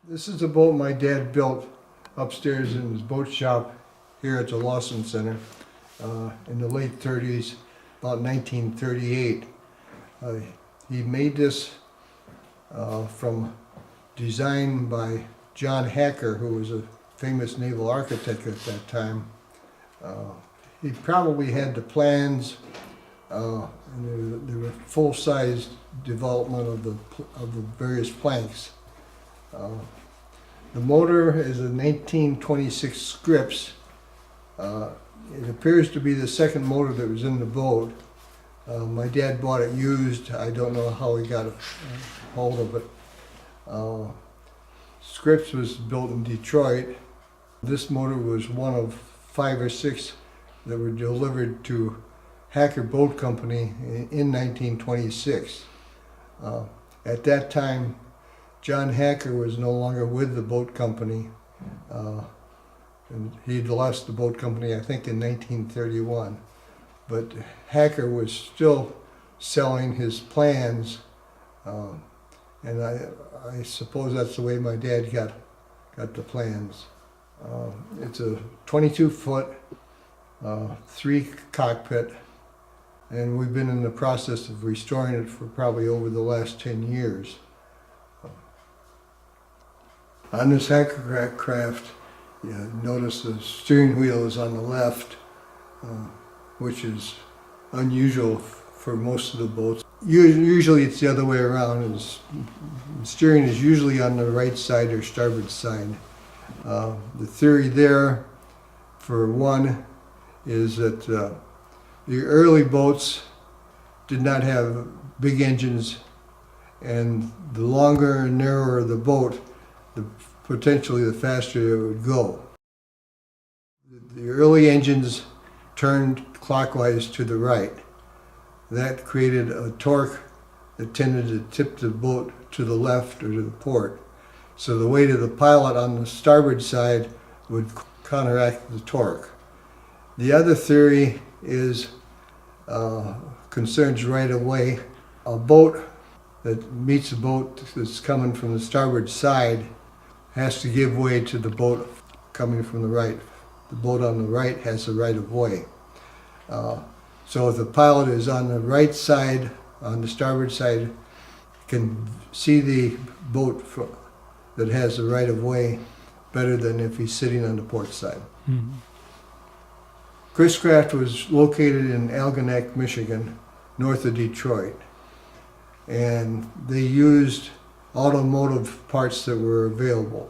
This is a boat my dad built upstairs in his boat shop here at the Lawson Center in the late 30s, about 1938. He made this from design by John Hacker, who was a famous naval architect at that time. He probably had the plans, and there were full-size development of the various planks. The motor is a 1926 Scripps. It appears to be the second motor that was in the boat. My dad bought it used. I don't know how he got a hold of it. Scripps was built in Detroit. This motor was one of 5 or 6 that were delivered to Hacker Boat Company in 1926. At that time, John Hacker was no longer with the boat company, and he'd lost the boat company, I think, in 1931. But Hacker was still selling his plans, and I suppose that's the way my dad got the plans. It's a 22-foot, 3 cockpit, and we've been in the process of restoring it for probably over the last 10 years. On this Hacker craft, you notice the steering wheel is on the left, which is unusual for most of the boats. Usually it's the other way around. The steering is usually on the right side or starboard side. The theory there, for one, is that the early boats did not have big engines, and the longer and narrower the boat, potentially the faster it would go. The early engines turned clockwise to the right. That created a torque that tended to tip the boat to the left or to the port. So the weight of the pilot on the starboard side would counteract the torque. The other theory is concerns right away. A boat that meets a boat that's coming from the starboard side has to give way to the boat coming from the right. The boat on the right has the right of way. So if the pilot is on the right side, on the starboard side, can see the boat that has the right of way better than if he's sitting on the port side. Mm-hmm. Chris-Craft was located in Algonac, Michigan, north of Detroit. And they used automotive parts that were available.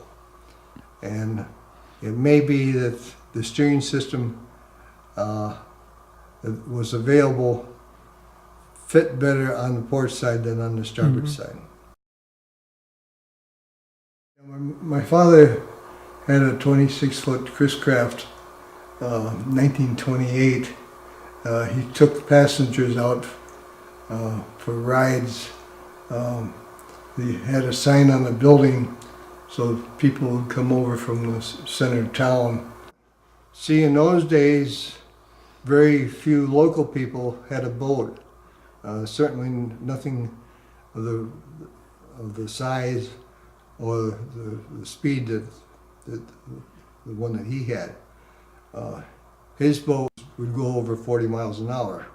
And it may be that the steering system that was available fit better on the port side than on the starboard side. My father had a 26-foot Chris-Craft, 1928. He took passengers out for rides. He had a sign on the building so people would come over from the center of town. See, in those days, very few local people had a boat. Certainly nothing of the size or the speed that the one that he had. His boat would go over 40 miles an hour.